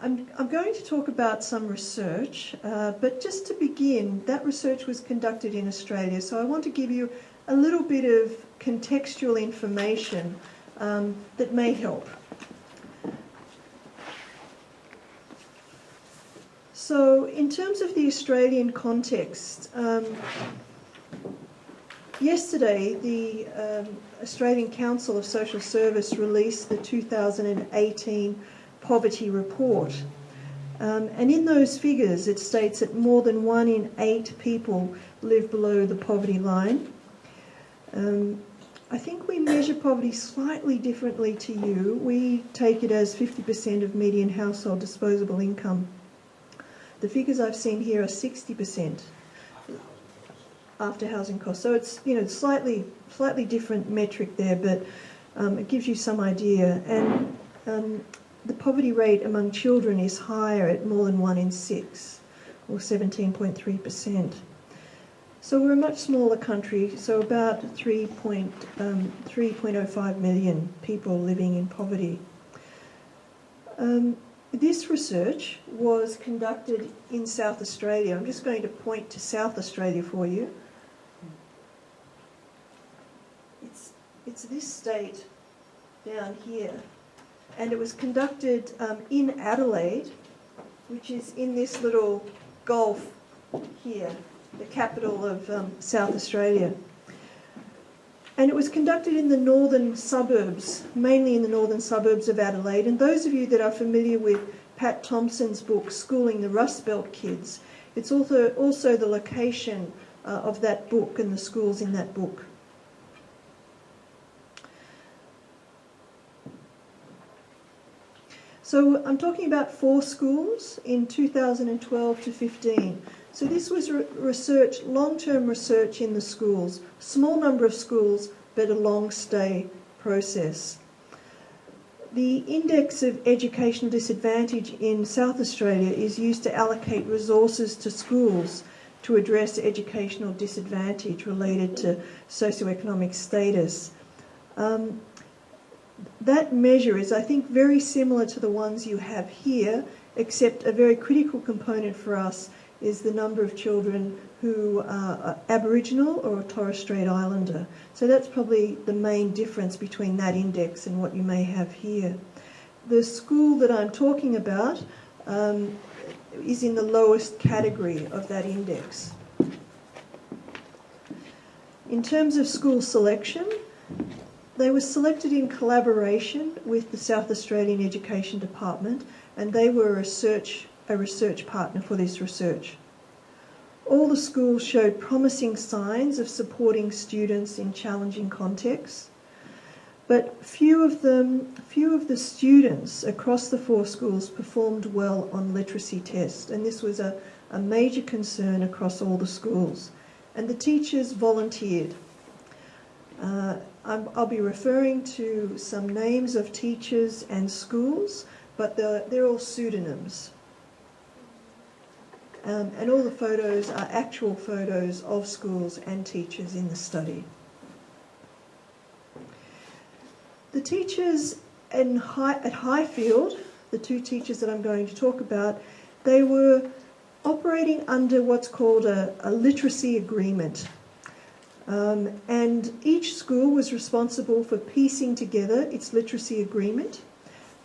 I'm going to talk about some research, but just to begin, that research was conducted in Australia, so I want to give you a little bit of contextual information that may help. So in terms of the Australian context, yesterday the Australian Council of Social Service released the 2018 Poverty Report. And in those figures it states that more than 1 in 8 people live below the poverty line. I think we measure poverty slightly differently to you. We take it as 50% of median household disposable income. The figures I've seen here are 60% after housing costs. So it's, you know, slightly different metric there, but it gives you some idea. And the poverty rate among children is higher at more than 1 in 6, or 17.3%. So we're a much smaller country, so about 3.05 million people living in poverty. This research was conducted in South Australia. I'm just going to point to South Australia for you. It's this state down here. And it was conducted in Adelaide, which is in this little gulf here, the capital of South Australia. And it was conducted in the northern suburbs, mainly in the northern suburbs of Adelaide. And those of you that are familiar with Pat Thompson's book, Schooling the Rust Belt Kids, it's also the location of that book and the schools in that book. So I'm talking about 4 schools in 2012 to 15. So this was research, long-term research in the schools, small number of schools, but a long stay process. The Index of Educational Disadvantage in South Australia is used to allocate resources to schools to address educational disadvantage related to socioeconomic status. That measure is, I think, very similar to the ones you have here, except a very critical component for us is the number of children who are Aboriginal or a Torres Strait Islander. So that's probably the main difference between that index and what you may have here. The school that I'm talking about is in the lowest category of that index. In terms of school selection, they were selected in collaboration with the South Australian Education Department, and they were a research partner for this research. All the schools showed promising signs of supporting students in challenging contexts, but few of the students across the 4 schools performed well on literacy tests, and this was a major concern across all the schools. And the teachers volunteered. I'll be referring to some names of teachers and schools, but they're all pseudonyms. And all the photos are actual photos of schools and teachers in the study. The teachers at Highfield, the 2 teachers that I'm going to talk about, they were operating under what's called a literacy agreement. And each school was responsible for piecing together its literacy agreement.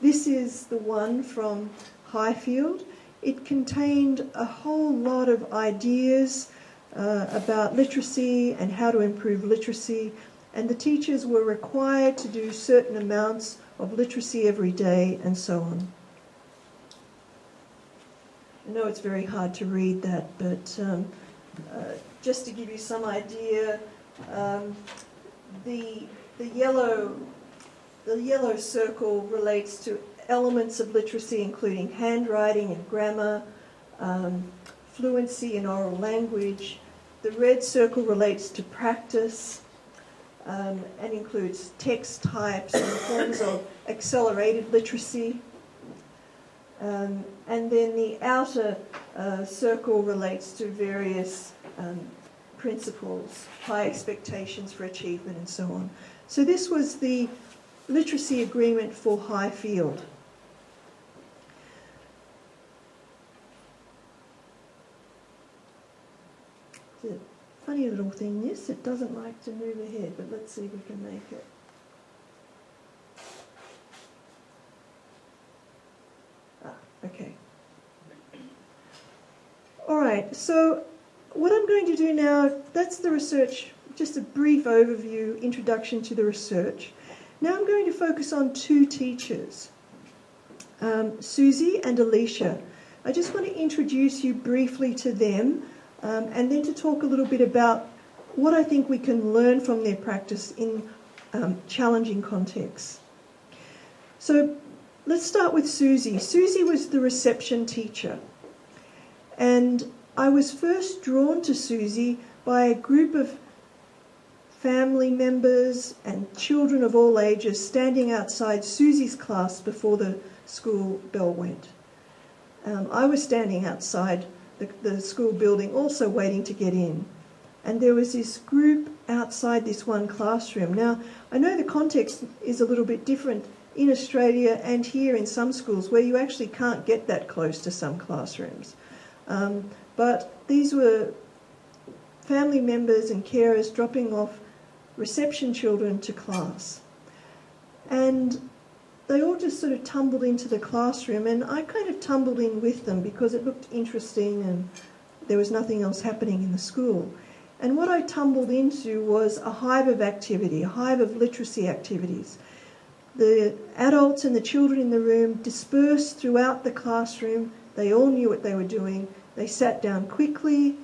This is the one from Highfield. It contained a whole lot of ideas about literacy and how to improve literacy, and the teachers were required to do certain amounts of literacy every day and so on. I know it's very hard to read that, but just to give you some idea, the yellow circle relates to elements of literacy, including handwriting and grammar, fluency in oral language. The red circle relates to practice and includes text types and forms of accelerated literacy. And then the outer circle relates to various principles, high expectations for achievement and so on. So this was the literacy agreement for Highfield. It's a funny little thing, this. It doesn't like to move ahead, but let's see if we can make it. Okay. All right, so what I'm going to do now, that's the research, just a brief overview, introduction to the research. Now I'm going to focus on two teachers, Susie and Alicia. I just want to introduce you briefly to them and then to talk a little bit about what I think we can learn from their practice in challenging contexts. So let's start with Susie. Susie was the reception teacher. And I was first drawn to Susie by a group of family members and children of all ages standing outside Susie's class before the school bell went. I was standing outside the school building also waiting to get in. And there was this group outside this one classroom. Now, I know the context is a little bit different in Australia and here in some schools where you actually can't get that close to some classrooms. But these were family members and carers dropping off reception children to class. And they all just sort of tumbled into the classroom, and I kind of tumbled in with them because it looked interesting and there was nothing else happening in the school. And what I tumbled into was a hive of activity, a hive of literacy activities. The adults and the children in the room dispersed throughout the classroom. They all knew what they were doing. They sat down quickly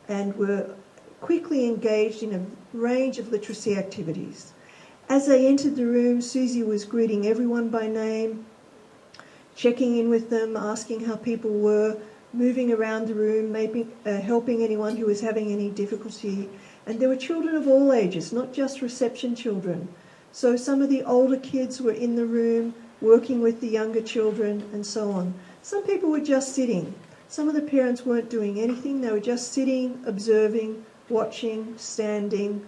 and were quickly engaged in a range of literacy activities. As they entered the room, Susie was greeting everyone by name, checking in with them, asking how people were, moving around the room, maybe helping anyone who was having any difficulty. And there were children of all ages, not just reception children. So some of the older kids were in the room, working with the younger children and so on. Some people were just sitting. Some of the parents weren't doing anything. They were just sitting, observing, watching, standing,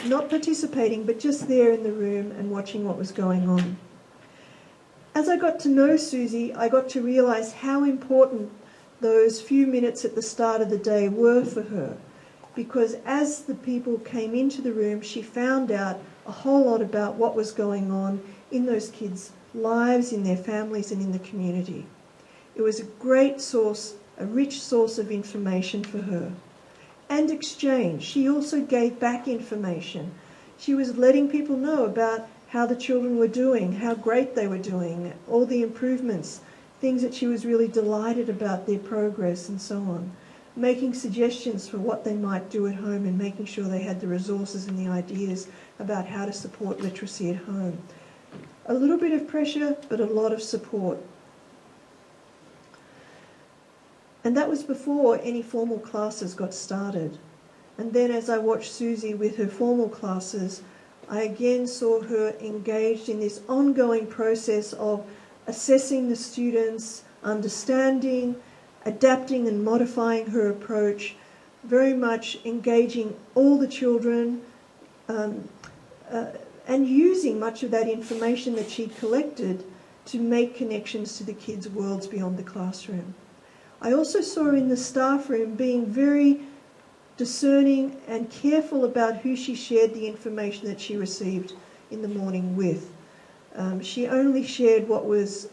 not participating, but just there in the room and watching what was going on. As I got to know Susie, I got to realise how important those few minutes at the start of the day were for her. Because as the people came into the room, she found out a whole lot about what was going on in those kids' lives, in their families and in the community. It was a great source, a rich source of information for her. And exchange. She also gave back information. She was letting people know about how the children were doing, how great they were doing, all the improvements, things that she was really delighted about their progress and so on. Making suggestions for what they might do at home and making sure they had the resources and the ideas about how to support literacy at home. A little bit of pressure, but a lot of support. And that was before any formal classes got started. And then as I watched Susie with her formal classes, I again saw her engaged in this ongoing process of assessing the students, understanding, adapting and modifying her approach, very much engaging all the children, and using much of that information that she'd collected to make connections to the kids' worlds beyond the classroom. I also saw her in the staff room being very discerning and careful about who she shared the information that she received in the morning with. She only shared what was,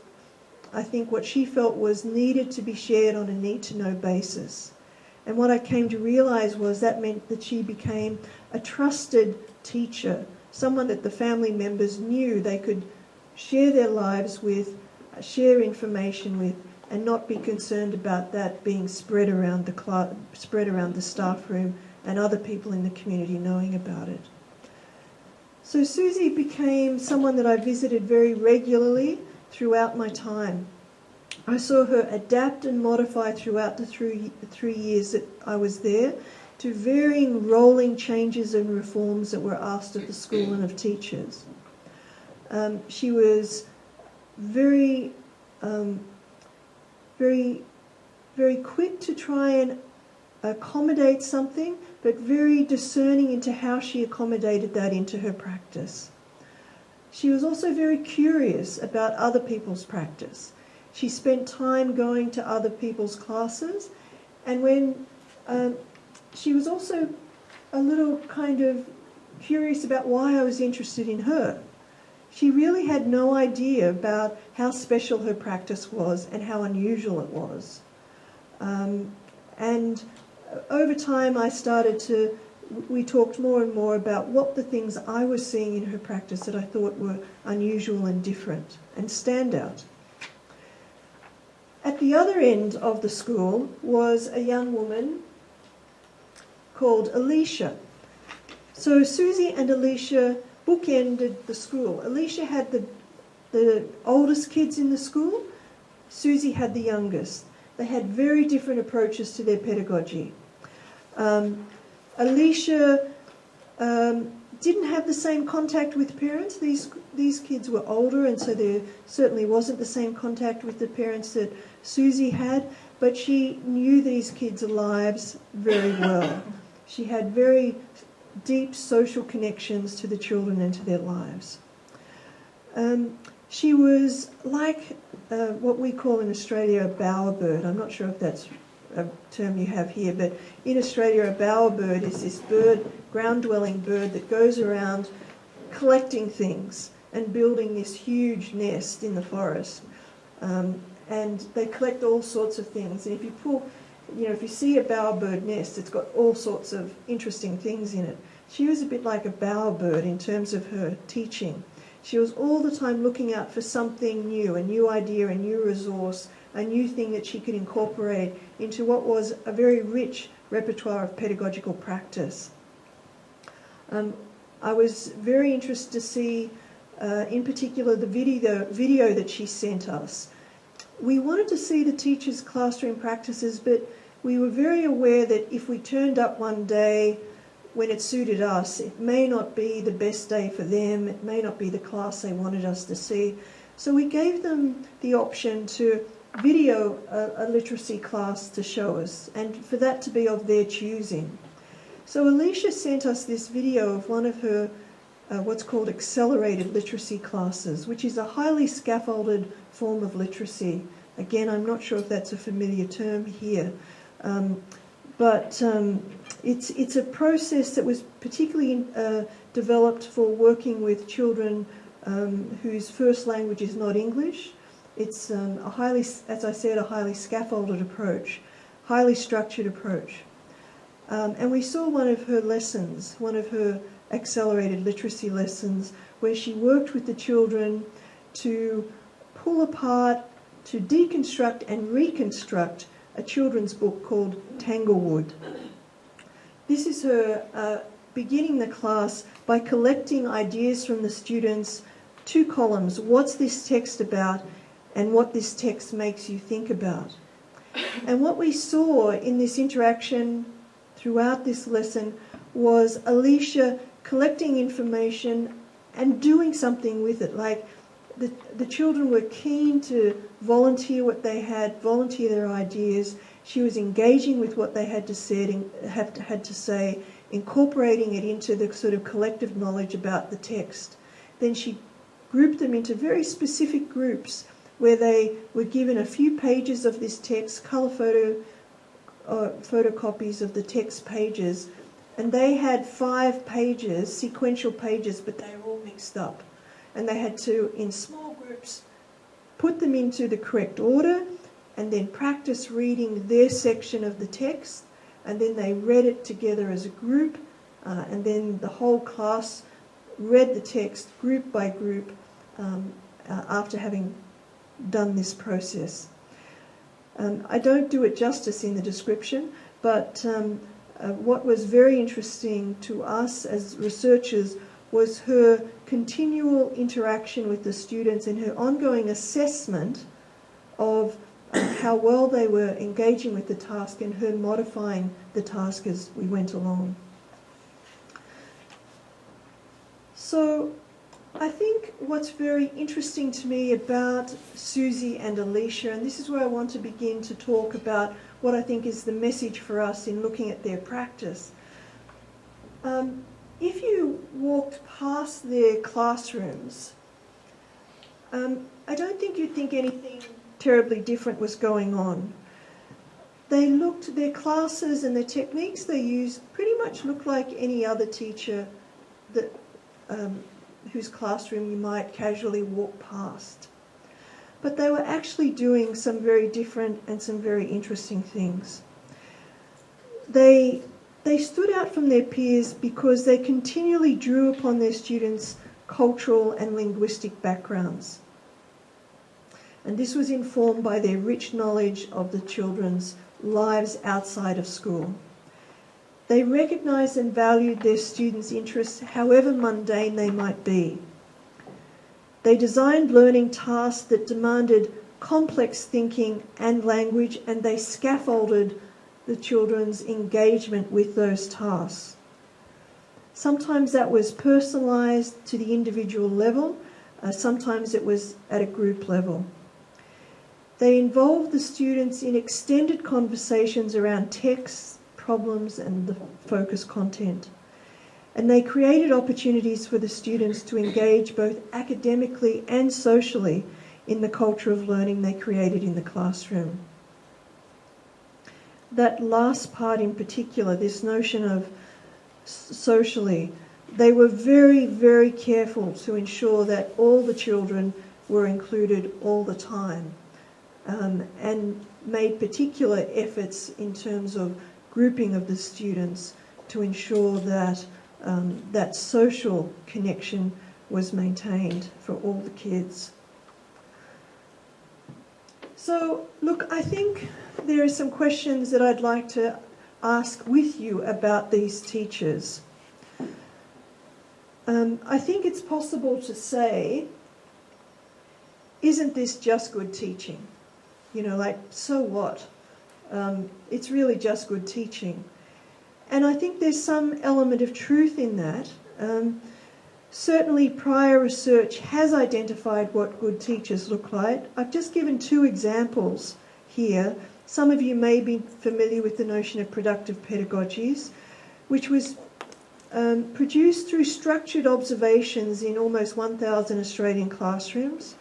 I think, what she felt was needed to be shared on a need-to-know basis. And what I came to realise was that meant that she became a trusted teacher, someone that the family members knew they could share their lives with, share information with, and not be concerned about that being spread around the staff room and other people in the community knowing about it. So Susie became someone that I visited very regularly throughout my time. I saw her adapt and modify throughout the three years that I was there to varying rolling changes and reforms that were asked of the school and of teachers. She was very quick to try and accommodate something, but very discerning into how she accommodated that into her practice. She was also very curious about other people's practice. She spent time going to other people's classes, and when she was also a little kind of curious about why I was interested in her. She really had no idea about how special her practice was and how unusual it was. And over time we talked more and more about what the things I was seeing in her practice that I thought were unusual and different and stand out. At the other end of the school was a young woman called Alicia. So Susie and Alicia bookended the school. Alicia had the oldest kids in the school. Susie had the youngest. They had very different approaches to their pedagogy. Alicia didn't have the same contact with parents. These kids were older, and so there certainly wasn't the same contact with the parents that Susie had, but she knew these kids' lives very well. She had very deep social connections to the children and to their lives. She was like what we call in Australia a bowerbird. I'm not sure if that's a term you have here, but in Australia a bowerbird is this bird, ground-dwelling bird that goes around collecting things and building this huge nest in the forest. And they collect all sorts of things. And if you see a bowerbird nest, it's got all sorts of interesting things in it. She was a bit like a bowerbird in terms of her teaching. She was all the time looking out for something new, a new idea, a new resource, a new thing that she could incorporate into what was a very rich repertoire of pedagogical practice. I was very interested to see, in particular, the video that she sent us. We wanted to see the teachers' classroom practices, but we were very aware that if we turned up one day when it suited us, it may not be the best day for them, it may not be the class they wanted us to see. So we gave them the option to video a literacy class to show us, and for that to be of their choosing. So Alicia sent us this video of one of her what's called accelerated literacy classes, which is a highly scaffolded form of literacy. Again, I'm not sure if that's a familiar term here, but it's a process that was particularly developed for working with children whose first language is not English. It's as I said, a highly scaffolded approach, highly structured approach. And we saw one of her lessons, one of her accelerated literacy lessons, where she worked with the children to pull apart, to deconstruct and reconstruct a children's book called Tanglewood. This is her beginning the class by collecting ideas from the students, 2 columns, what's this text about and what this text makes you think about. And what we saw in this interaction throughout this lesson was Alicia collecting information and doing something with it. Like the children were keen to volunteer what they had, volunteer their ideas. She was engaging with what they had to say, incorporating it into the sort of collective knowledge about the text. Then she grouped them into very specific groups where they were given a few pages of this text, colour photocopies of the text pages, and they had 5 pages, sequential pages, but they were all mixed up. And they had to, in small groups, put them into the correct order and then practice reading their section of the text, and then they read it together as a group, and then the whole class read the text group by group after having done this process. I don't do it justice in the description, but what was very interesting to us as researchers was her continual interaction with the students and her ongoing assessment of how well they were engaging with the task and her modifying the task as we went along. So I think what's very interesting to me about Susie and Alicia, and this is where I want to begin to talk about what I think is the message for us in looking at their practice. If you walked past their classrooms, I don't think you'd think anything terribly different was going on. their classes and the techniques they used pretty much looked like any other teacher that whose classroom you might casually walk past. But they were actually doing some very different and some very interesting things. They stood out from their peers because they continually drew upon their students' cultural and linguistic backgrounds. And this was informed by their rich knowledge of the children's lives outside of school. They recognised and valued their students' interests, however mundane they might be. They designed learning tasks that demanded complex thinking and language, and they scaffolded the children's engagement with those tasks. Sometimes that was personalised to the individual level, sometimes it was at a group level. They involved the students in extended conversations around texts, problems and the focus content. And they created opportunities for the students to engage both academically and socially in the culture of learning they created in the classroom. That last part in particular, this notion of socially, they were very, very careful to ensure that all the children were included all the time, and made particular efforts in terms of grouping of the students to ensure that that social connection was maintained for all the kids. So, look, I think there are some questions that I'd like to ask with you about these teachers. I think it's possible to say, isn't this just good teaching? You know, like, so what? It's really just good teaching. And I think there's some element of truth in that. Certainly prior research has identified what good teachers look like. I've just given two examples here. Some of you may be familiar with the notion of productive pedagogies, which was produced through structured observations in almost 1,000 Australian classrooms.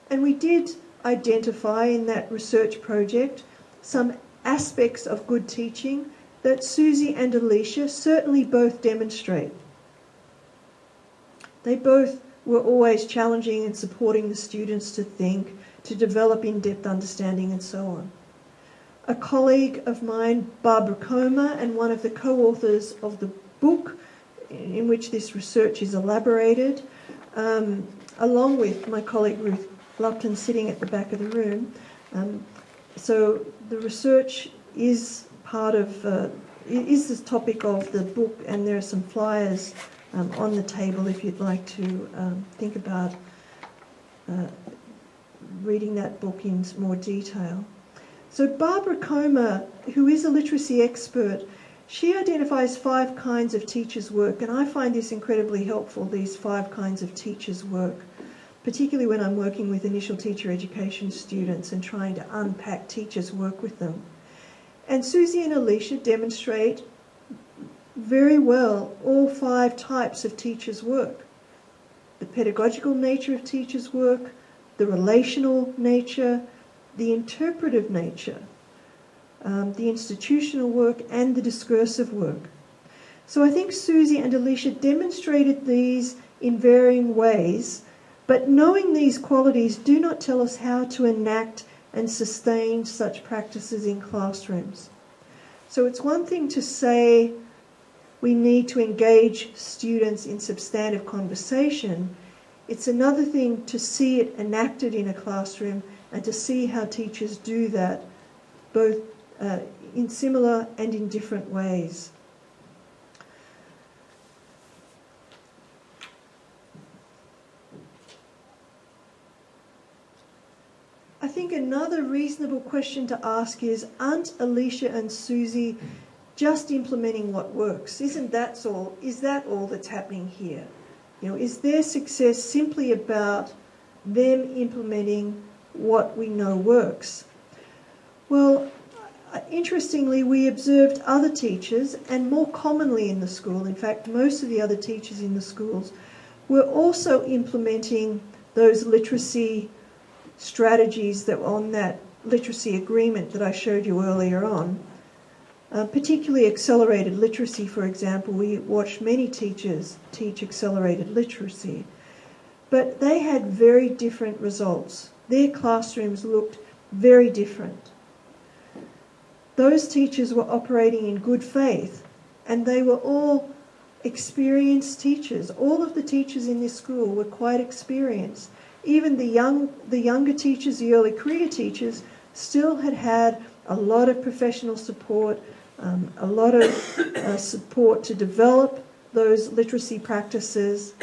And we did identify in that research project some aspects of good teaching that Susie and Alicia certainly both demonstrate. They both were always challenging and supporting the students to think, to develop in-depth understanding and so on. A colleague of mine, Barbara Comer, and one of the co-authors of the book in which this research is elaborated, along with my colleague Ruth Lupton sitting at the back of the room. So the research is part of, is the topic of the book, and there are some flyers on the table if you'd like to think about reading that book in more detail. So Barbara Comer, who is a literacy expert, she identifies 5 kinds of teachers' work, and I find this incredibly helpful, these 5 kinds of teachers' work, particularly when I'm working with initial teacher education students and trying to unpack teachers' work with them. And Susie and Alicia demonstrate very well all 5 types of teachers' work. The pedagogical nature of teachers' work, the relational nature, the interpretive nature, the institutional work, and the discursive work. So I think Susie and Alicia demonstrated these in varying ways, but knowing these qualities do not tell us how to enact and sustain such practices in classrooms. So it's one thing to say we need to engage students in substantive conversation. It's another thing to see it enacted in a classroom and to see how teachers do that, both in similar and in different ways. I think another reasonable question to ask is, aren't Alicia and Susie just implementing what works? Isn't that all? Is that all that's happening here? You know, is their success simply about them implementing what we know works? Well, interestingly, we observed other teachers, and more commonly in the school, in fact, most of the other teachers in the schools were also implementing those literacy strategies that were on that literacy agreement that I showed you earlier on, particularly accelerated literacy, for example. We watched many teachers teach accelerated literacy, but they had very different results. Their classrooms looked very different. Those teachers were operating in good faith, and they were all experienced teachers. All of the teachers in this school were quite experienced. Even the younger teachers, the early career teachers, still had a lot of professional support, a lot of support to develop those literacy practices,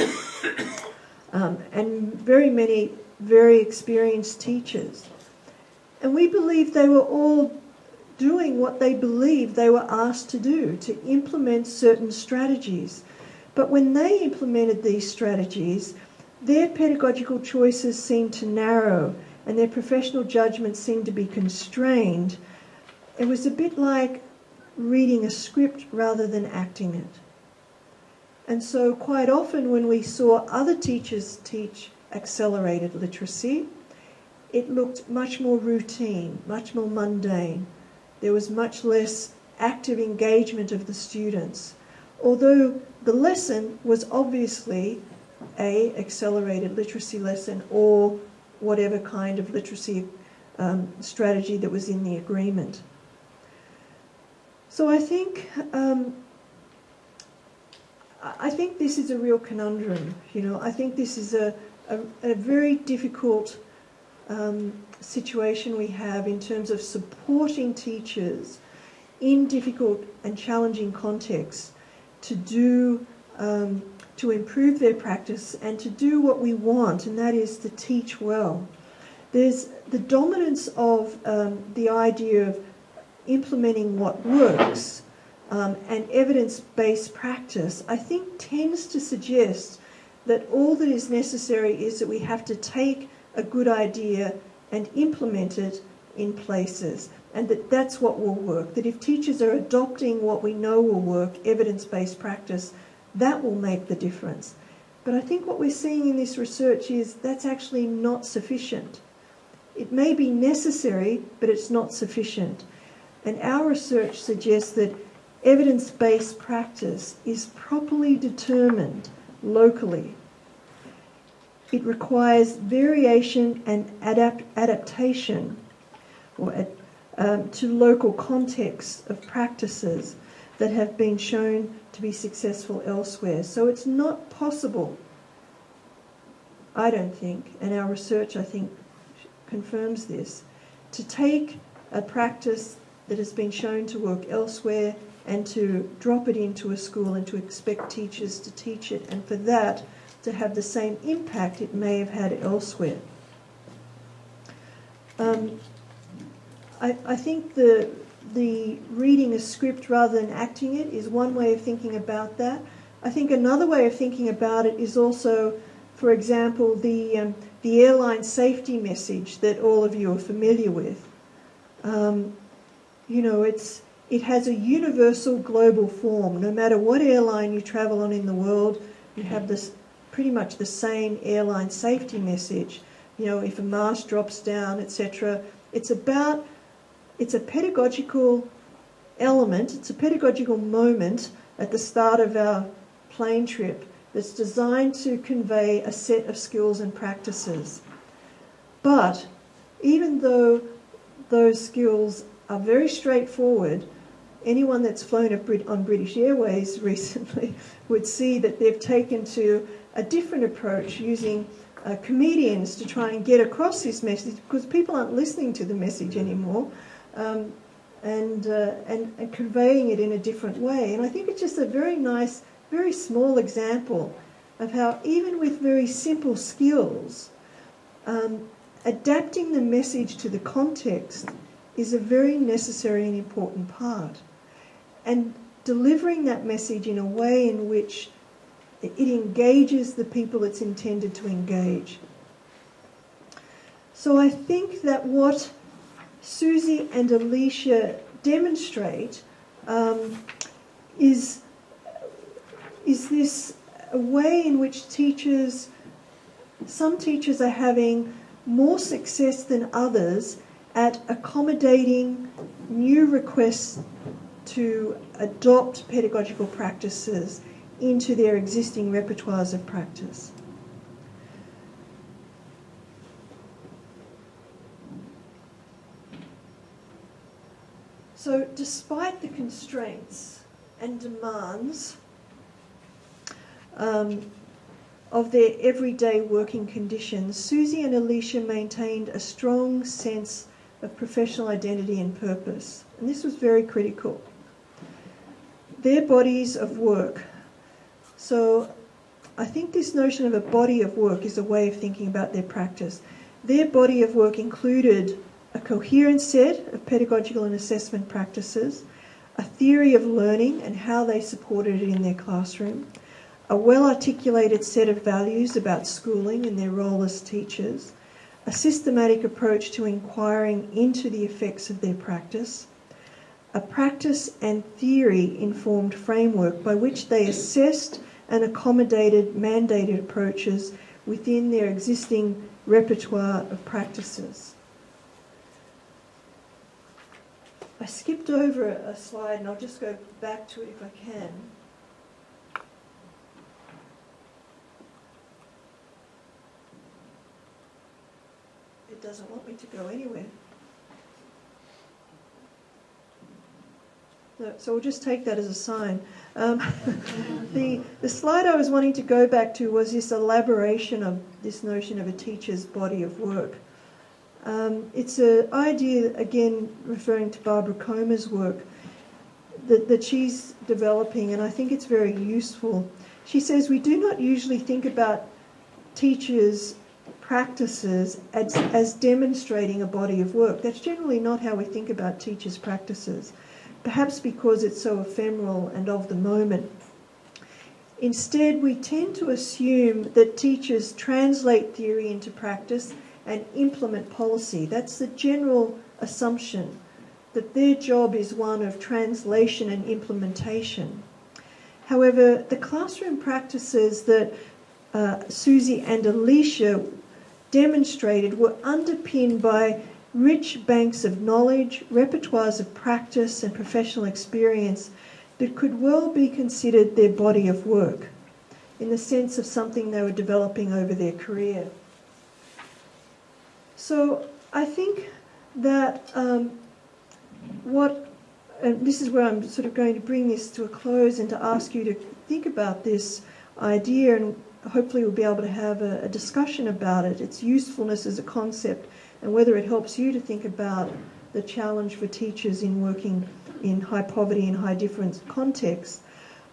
and very many very experienced teachers. And we believe they were all doing what they believed they were asked to do, to implement certain strategies. But when they implemented these strategies, their pedagogical choices seemed to narrow and their professional judgment seemed to be constrained. It was a bit like reading a script rather than acting it. And so quite often when we saw other teachers teach accelerated literacy, it looked much more routine, much more mundane. There was much less active engagement of the students, although the lesson was obviously an accelerated literacy lesson or whatever kind of literacy strategy that was in the agreement. So I think this is a real conundrum. I think this is a very difficult situation we have in terms of supporting teachers in difficult and challenging contexts to improve their practice and to do what we want, and that is to teach well. There's the dominance of the idea of implementing what works and evidence-based practice, I think, tends to suggest that all that is necessary is that we have to take a good idea and implement it in places, and that's what will work. That if teachers are adopting what we know will work, evidence-based practice, that will make the difference. But I think what we're seeing in this research is that's actually not sufficient. It may be necessary, but it's not sufficient. And our research suggests that evidence-based practice is properly determined locally. It requires variation and adaptation to local contexts of practices that have been shown to be successful elsewhere. So it's not possible, I don't think, and our research, I think, confirms this, to take a practice that has been shown to work elsewhere and to drop it into a school and to expect teachers to teach it, and for that to have the same impact it may have had elsewhere. I think the reading a script rather than acting it is one way of thinking about that. I think another way of thinking about it is also, for example, the airline safety message that all of you are familiar with. It has a universal global form. No matter what airline you travel on in the world, you have this pretty much the same airline safety message. If a mast drops down, etc. It's a pedagogical element, it's a pedagogical moment at the start of our plane trip that's designed to convey a set of skills and practices. But even though those skills are very straightforward, anyone that's flown on British Airways recently would see that they've taken to a different approach using comedians to try and get across this message, because people aren't listening to the message anymore, and conveying it in a different way. And I think it's just a very nice, very small example of how even with very simple skills, adapting the message to the context is a very necessary and important part. And delivering that message in a way in which it engages the people it's intended to engage. So I think that what Susie and Alicia demonstrate is this a way in which some teachers are having more success than others at accommodating new requests to adopt pedagogical practices into their existing repertoires of practice. So despite the constraints and demands of their everyday working conditions, Susie and Alicia maintained a strong sense of professional identity and purpose. And this was very critical. Their bodies of work. So I think this notion of a body of work is a way of thinking about their practice. Their body of work included a coherent set of pedagogical and assessment practices, a theory of learning and how they supported it in their classroom, a well-articulated set of values about schooling and their role as teachers, a systematic approach to inquiring into the effects of their practice, a practice and theory-informed framework by which they assessed and accommodated mandated approaches within their existing repertoire of practices. I skipped over a slide and I'll just go back to it if I can. It doesn't want me to go anywhere. No, so we'll just take that as a sign. The slide I was wanting to go back to was this elaboration of this notion of a teacher's body of work. It's an idea, again, referring to Barbara Comer's work, that she's developing, and I think it's very useful. She says, we do not usually think about teachers' practices as demonstrating a body of work. That's generally not how we think about teachers' practices, perhaps because it's so ephemeral and of the moment. Instead, we tend to assume that teachers translate theory into practice and implement policy. That's the general assumption, that their job is one of translation and implementation. However, the classroom practices that Susie and Alicia demonstrated were underpinned by rich banks of knowledge, repertoires of practice and professional experience that could well be considered their body of work, in the sense of something they were developing over their career. So I think that and this is where I'm sort of going to bring this to a close and to ask you to think about this idea, and hopefully we'll be able to have a discussion about it, its usefulness as a concept, and whether it helps you to think about the challenge for teachers in working in high poverty and high difference contexts.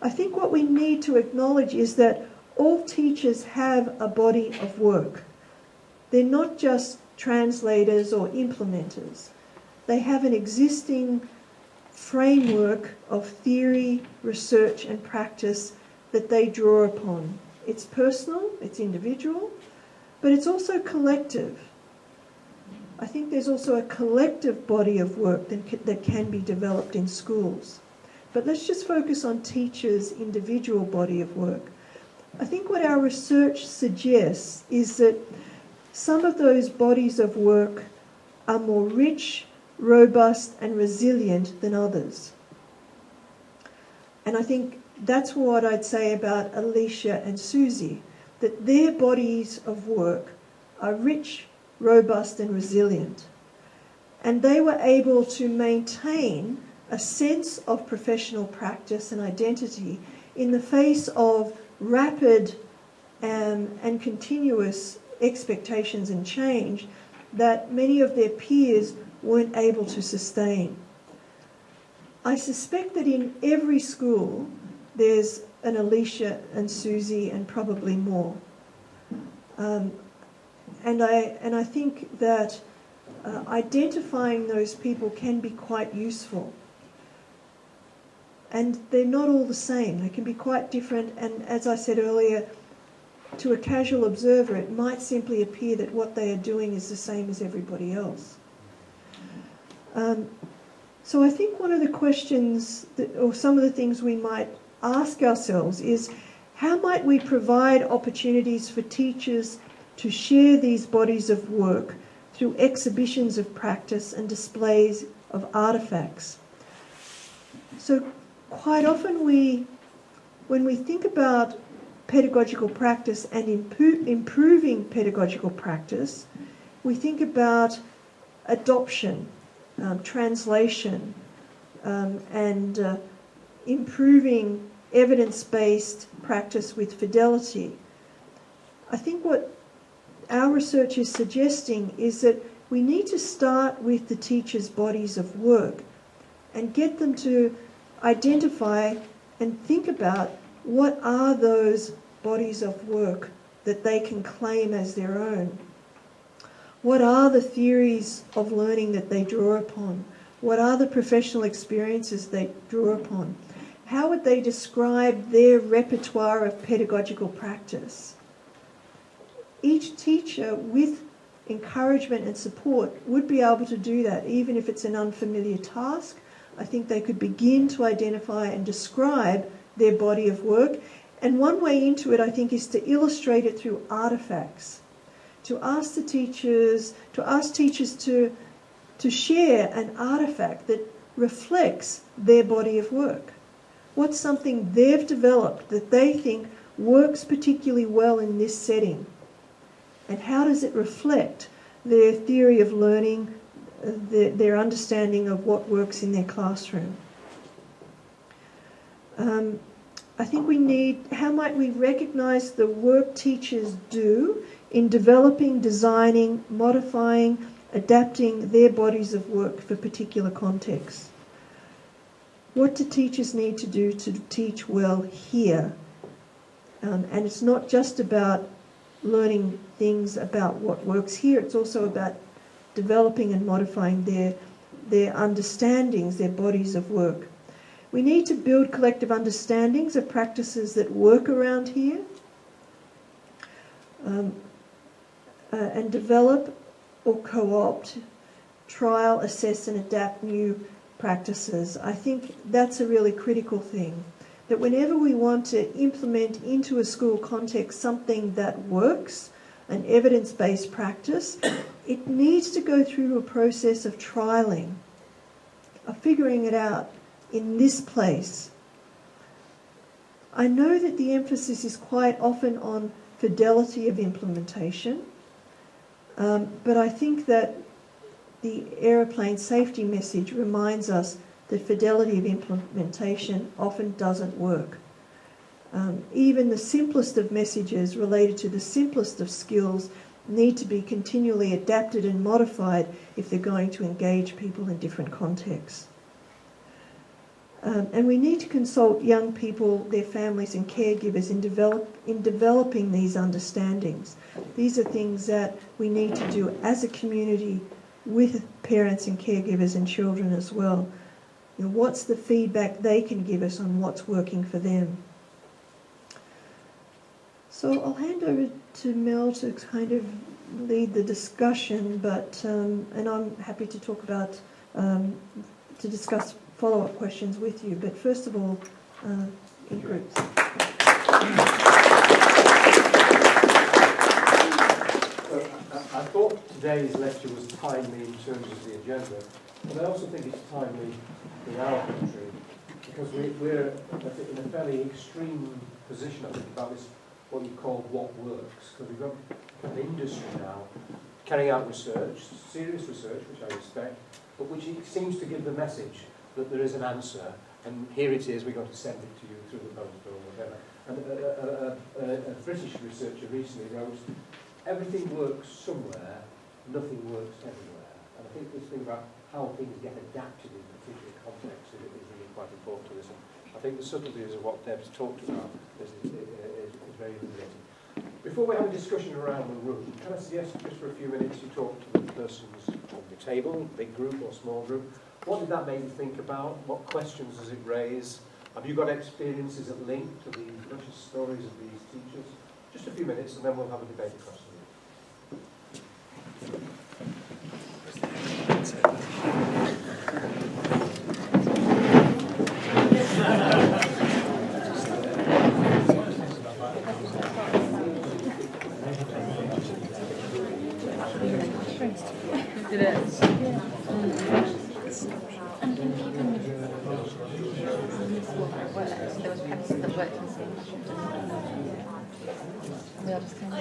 I think what we need to acknowledge is that all teachers have a body of work. They're not just translators or implementers. They have an existing framework of theory, research and practice that they draw upon. It's personal, it's individual, but it's also collective. I think there's also a collective body of work that can be developed in schools. But let's just focus on teachers' individual body of work. I think what our research suggests is that some of those bodies of work are more rich, robust and resilient than others. And I think that's what I'd say about Alicia and Susie, that their bodies of work are rich, robust and resilient. And they were able to maintain a sense of professional practice and identity in the face of rapid and continuous expectations and change that many of their peers weren't able to sustain. I suspect that in every school there's an Alicia and Susie and probably more. And I think that identifying those people can be quite useful. And they're not all the same. They can be quite different. And as I said earlier, to a casual observer, it might simply appear that what they are doing is the same as everybody else. So I think one of the questions, or some of the things we might ask ourselves is, how might we provide opportunities for teachers to share these bodies of work through exhibitions of practice and displays of artefacts. So quite often when we think about pedagogical practice and improving pedagogical practice, we think about adoption, translation, and improving evidence-based practice with fidelity. I think what our research is suggesting is that we need to start with the teachers' bodies of work and get them to identify and think about what are those bodies of work that they can claim as their own. What are the theories of learning that they draw upon? What are the professional experiences they draw upon? How would they describe their repertoire of pedagogical practice? Each teacher, with encouragement and support, would be able to do that, even if it's an unfamiliar task. I think they could begin to identify and describe their body of work. And one way into it, I think, is to illustrate it through artefacts. To ask teachers to share an artefact that reflects their body of work. What's something they've developed that they think works particularly well in this setting? And how does it reflect their theory of learning, their understanding of what works in their classroom? I think we need, how might we recognise the work teachers do in developing, designing, modifying, adapting their bodies of work for particular contexts? What do teachers need to do to teach well here? And it's not just about learning things about what works here, it's also about developing and modifying their understandings, their bodies of work. We need to build collective understandings of practices that work around here, and develop or co-opt, trial, assess and adapt new practices. I think that's a really critical thing, that whenever we want to implement into a school context something that works, an evidence-based practice, it needs to go through a process of trialling, of figuring it out in this place. I know that the emphasis is quite often on fidelity of implementation, but I think that the aeroplane safety message reminds us that fidelity of implementation often doesn't work. Even the simplest of messages related to the simplest of skills need to be continually adapted and modified if they're going to engage people in different contexts. And we need to consult young people, their families and caregivers in developing these understandings. These are things that we need to do as a community with parents and caregivers and children as well. You know, what's the feedback they can give us on what's working for them? So I'll hand over to Mel to kind of lead the discussion, but and I'm happy to talk about to discuss follow-up questions with you. But first of all, in groups. I thought today's lecture was timely in terms of the agenda, but I also think it's timely in our country because we're in a fairly extreme position, I think, about this, what you call what works, because we've got an industry now carrying out research, serious research, which I respect, but which seems to give the message that there is an answer, and here it is, we're going to send it to you through the post or whatever. And a British researcher recently wrote, everything works somewhere, nothing works everywhere. And I think this thing about how things get adapted in particular contexts is really quite important to this. And I think the subtleties of what Deb's talked about is very illuminating. Before we have a discussion around the room, can I suggest just for a few minutes you talk to the persons on the table, big group or small group. What did that make you think about? What questions does it raise? Have you got experiences that link to the precious stories of these teachers? Just a few minutes and then we'll have a debate across the room. Did it? And even there was parents that worked in the same fashion. We all just kind of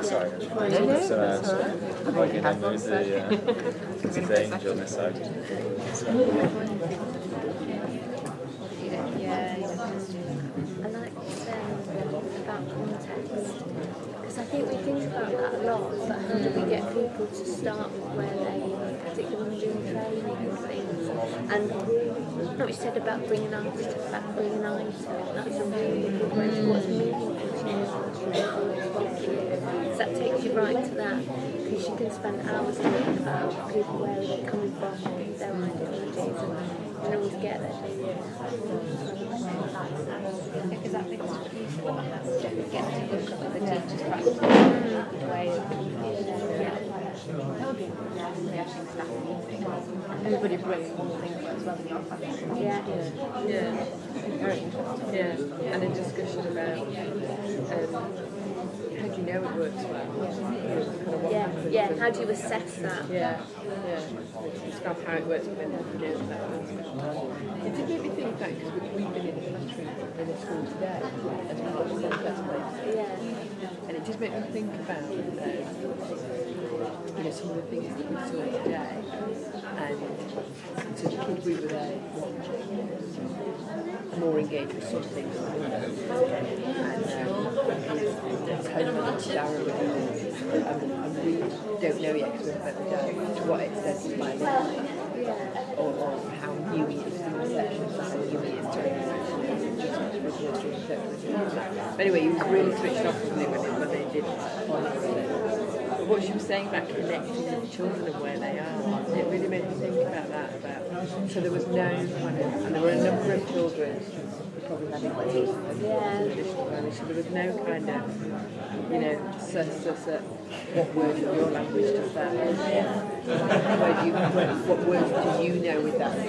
Sorry. So, plugging in with the angel on this side. Yeah, I like about context, because I think we think about that a lot, but how do we get people to start with where they, particularly when they're doing training and things, and what you said about bringing eyes, that's a really good way to what's meaningful to you, so that takes you right to that, because you can spend hours talking about people, where are they coming from, their ideologies, and always get there. Because that makes it easier when you get to look at the teacher's practice way of everybody brings one thing that works well in your practice. Yeah. And a discussion about how do you know it works well? How do you assess that? Describe how it works within that. It did make me think back, because we've been in a classroom in a school today as part of the first place. And it just made me think about some of the things that we saw today, and so the kids we were there watching are more engaged with some things than others. And Dara and we don't know yet, because we haven't met the to what extent he's my listening, or how new he is to the sessions, how new he is to but anyway, he was really switched off when they did follow it. But what she was saying about connecting with the children and where they are, it really made me think about that. So there was no kind of, and there were a number of children who probably had English additional language, so there was no kind of, what word in your language does that? What words do you know with that word?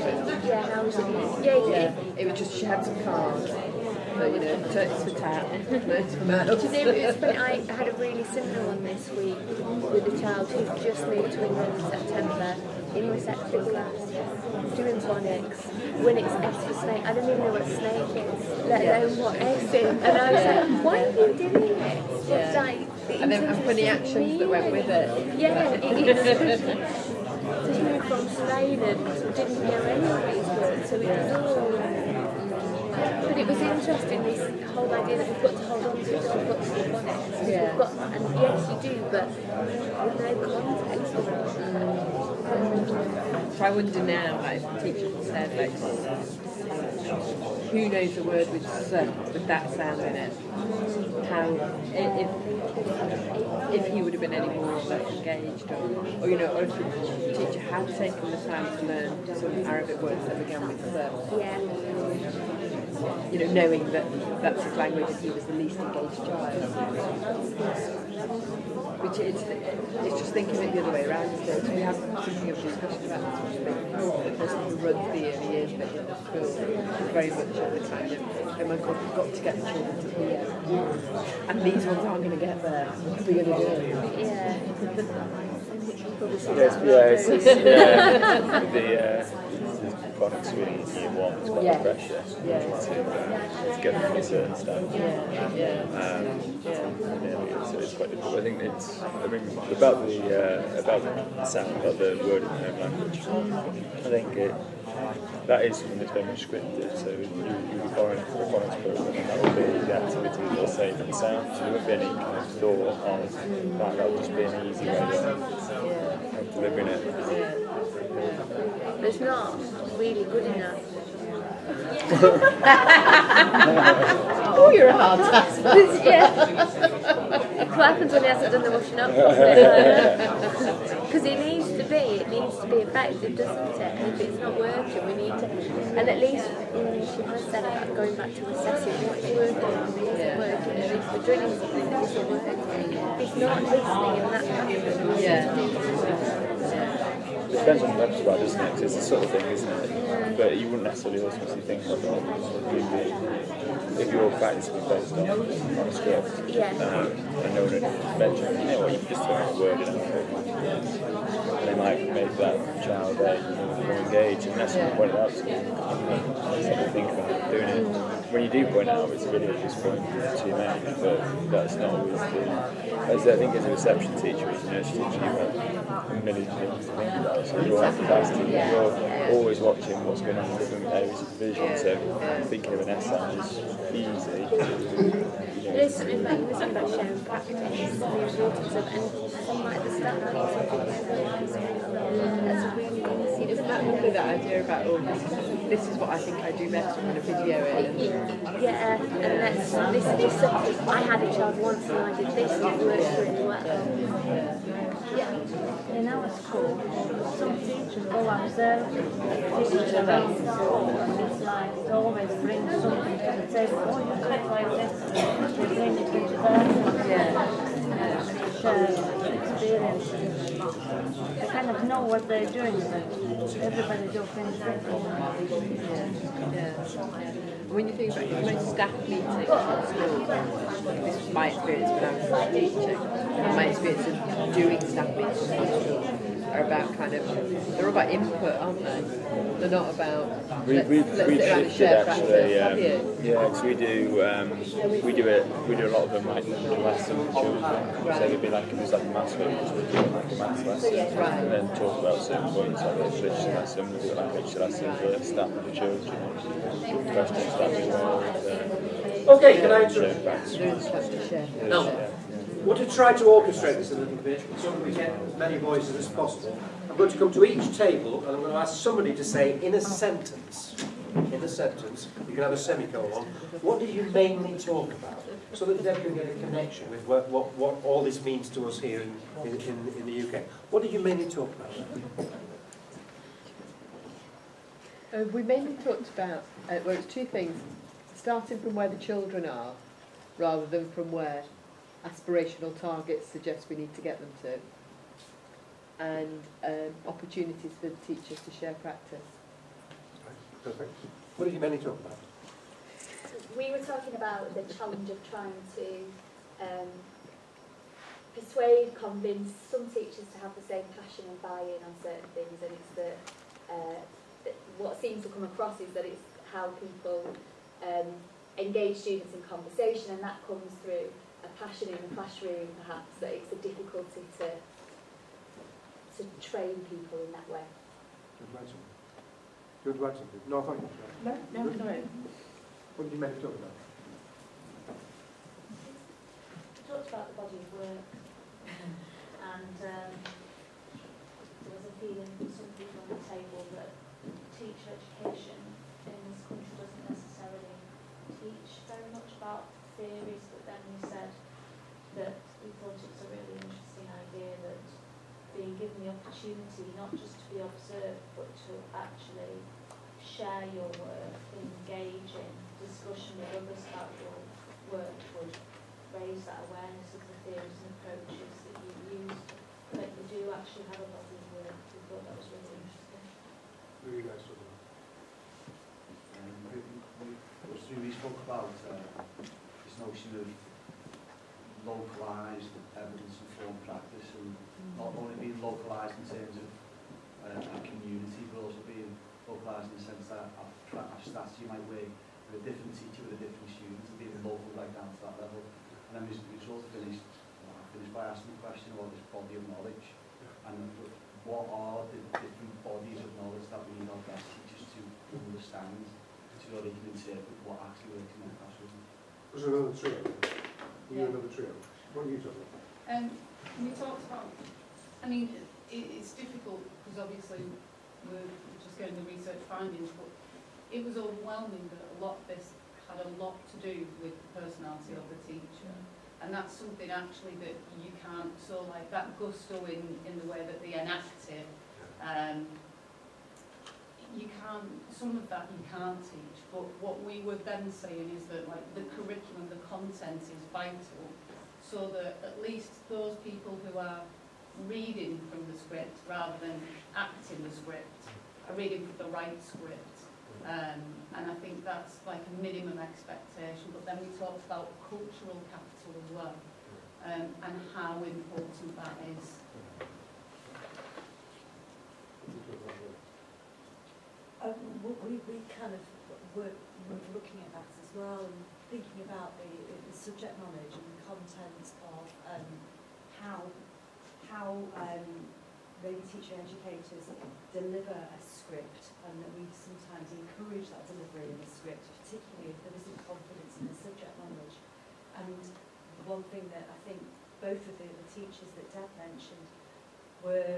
It was just, she had some cards. So, it's for tap, it's for that. It was funny, I had a really similar one this week with a child who just moved to England in September, in reception class, doing phonics. When it's S for snake, I don't even know what snake is, let alone what S is. And I was like, why are you doing this? And then for the actions that went with it. So he moved from Spain and didn't know any of these words, so it was all... But it was interesting, this whole idea that we've got to hold on to it, that we've got to keep on it. And yes, you do, but with no context. So I wonder now, like the teacher said, who knows the word with that sound in it? How, if he would have been any more or less engaged, or if the teacher had taken the time to learn some Arabic words that began with knowing that that's his language and he was the least engaged child. Which it's just thinking it the other way around. So we have something of a discussion about this, which the person who runs the early years bit in the school is very much at the kind of, oh my God, we've got to get the children to here. And these ones aren't going to get there. What are we going to do? The phonics in year one is quite pressure to get them to a certain standard. So it's quite difficult. I think about the sound, about the word in their own language. I think that is something that's very much scripted. So you'll be following for a phonics program, and that will be the activity that will say from sound. So there won't be any kind of thought on that. That will just be an easy way of delivering it. But it's not really good enough. Oh, you're a hard task. What happens when he hasn't done the washing up properly? Because it needs to be effective, doesn't it? And if it's not working, we need to, and at least she has said about going back to assessing what's working and is it working, and if we're doing something that isn't working, it's not listening, and that happens. depends on the level, doesn't it? 'Cause it's the sort of thing, isn't it? But you wouldn't necessarily ultimately think of it if you're practicing based on a script. And no one would mention, you know what, you can just throw a word in and they might make that child more engaged, and that's what you point it out to them. That's think about doing it. When you do point it out, it's a really obvious point to make, but that's not always the... I think as a reception teacher, as a nursery teacher, you have a million things to think about. So you're always watching what's going on in different areas of the vision. So thinking of an essay is easy. There's something about sharing practice and the importance of, and some like the stuff that's a really easy. Isn't that lovely, that idea about, this is what I think I do best, I'm going to video it? Yeah, and this is just something, I had a child once and I did this and it worked really well. In our school, some teachers go observe teachers around the school, and it's like they always bring something to the table. Oh, you do it like this. They bring it into their share experiences. They kind of know what they're doing, but everybody does things differently. When you think about it, most staff meetings at school, this was my experience when I was teaching, and my experience of doing staff meetings at school are about they're about input, aren't they? They're not about We've shifted actually. Yeah, because we do a lot of them like lesson with children. So there'd be like, if there's like a maths week, we'd do like a maths lesson, and then talk about certain points like the literature lesson. We do like a literature lesson for staff and the children, and questions that as well. Okay, can I interrupt? Now, I want to try to orchestrate this a little bit so we get as many voices as possible. I'm going to come to each table and I'm going to ask somebody to say in a sentence, you can have a semicolon, what did you mainly talk about? So that Deb can get a connection with what all this means to us here in the UK. What did you mainly talk about? We mainly talked about, it's two things, starting from where the children are, rather than from where aspirational targets suggest we need to get them to, and opportunities for the teachers to share practice. Perfect. What did you mainly talk about? We were talking about the challenge of trying to persuade, convince some teachers to have the same passion and buy-in on certain things, and it's that what seems to come across is that it's how people engage students in conversation, and that comes through a passion in the classroom, perhaps, that it's a difficulty to train people in that way. Do you want to add something? No, thank you. No. What did you mainly talk about? We talked about the body of work, and there was a feeling from some people on the table that teacher education in this country doesn't necessarily teach very much about theories, but then we said that we thought it was a really interesting idea that being given the opportunity not just to be observed but to actually share your work, engage in discussion with others about your work would raise that awareness of the theories and approaches that you use, that you do actually have a body of work. We thought that was really interesting. Who are you guys talking about? We spoke about this notion of localised evidence-informed practice, and not only being localised in terms of a community, but also being localised in the sense that our strategy might work with a different teacher, with a different student, and being local right down to that level. And then we sort of finished by asking the question about this body of knowledge, and what are the different bodies of knowledge that we need our best teachers to understand, so they can interpret what actually works in the classroom. Was there another trio? Another trio? What are you talking about? We talked about, I mean, it's difficult because obviously we're just getting the research findings, but it was overwhelming that a lot of this had a lot to do with the personality of the teacher. And that's something actually that you can't, so like that gusto in the way that they enact it, you can't, some of that you can't teach, but what we were then saying is that like the curriculum, the content is vital, so that at least those people who are reading from the script rather than acting the script, are reading from the right script. And I think that's like a minimum expectation. But then we talked about cultural capital as well, and how important that is. We kind of were looking at that as well, and thinking about the subject knowledge and the content of how maybe teacher educators deliver a script, and that we sometimes encourage that delivery in the script, particularly if there isn't confidence in the subject knowledge. And one thing that I think both of the teachers that Deb mentioned were,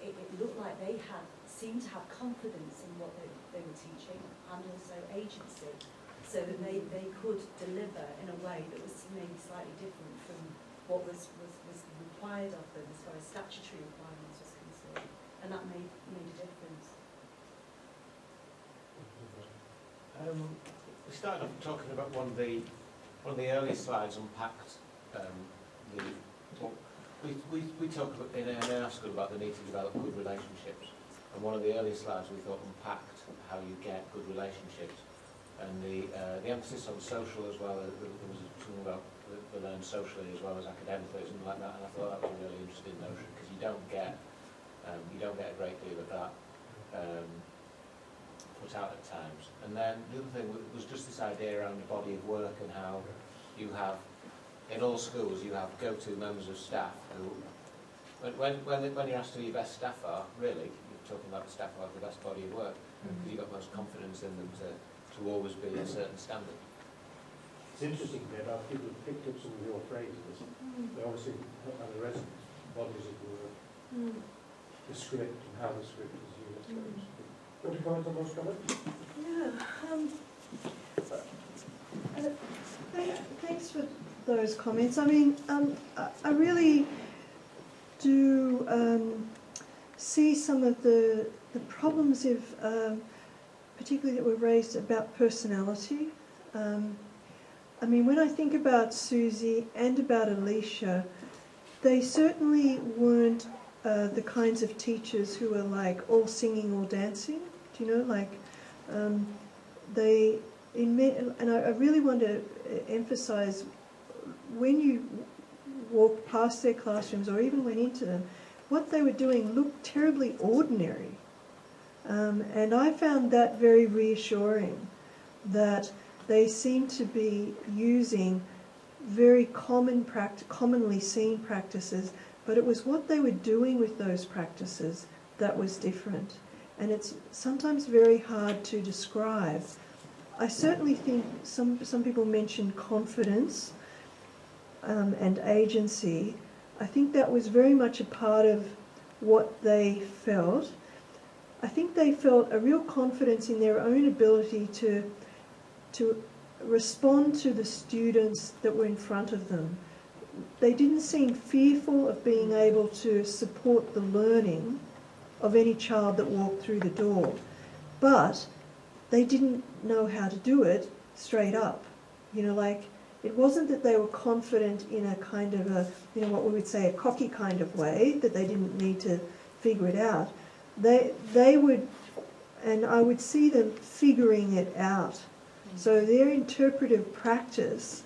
it looked like they seemed to have confidence in what they were teaching, and also agency, so that they could deliver in a way that was maybe slightly different from what was required of them as far as statutory requirements was concerned, and that made a difference. We started off talking about one of the early slides unpacked we talk in our school about the need to develop good relationships, and one of the early slides we thought unpacked how you get good relationships, and the emphasis on social as well. There was something about the learn socially as well as academically, something like that, and I thought that was a really interesting notion, because you don't get a great deal of that put out at times. And then the other thing was just this idea around the body of work, and how you have, in all schools, you have go-to members of staff who, when you're asked who your best staff are, really, you're talking about the staff who have the best body of work, because you've got most confidence in them to always be a certain standard. It's interesting, Debra, people have picked up some of your phrases. They obviously have the rest bodies of work, the script and how the script is used. Do you want to comment on those comments? Yeah. Thanks for those comments. I mean, I really do see some of the problems particularly that were raised about personality. I mean, when I think about Susie and about Alicia, they certainly weren't the kinds of teachers who are like all singing, all dancing. Do you know, like and I really want to emphasise, when you walked past their classrooms or even went into them, what they were doing looked terribly ordinary. And I found that very reassuring, that they seemed to be using very commonly seen practices, but it was what they were doing with those practices that was different. And it's sometimes very hard to describe. I certainly think some people mentioned confidence and agency. I think that was very much a part of what they felt. I think they felt a real confidence in their own ability to respond to the students that were in front of them. They didn't seem fearful of being able to support the learning of any child that walked through the door, but they didn't know how to do it straight up. You know, like, it wasn't that they were confident in a kind of a, you know, what we would say a cocky kind of way, that they didn't need to figure it out. They would, and I would see them figuring it out. So their interpretive practice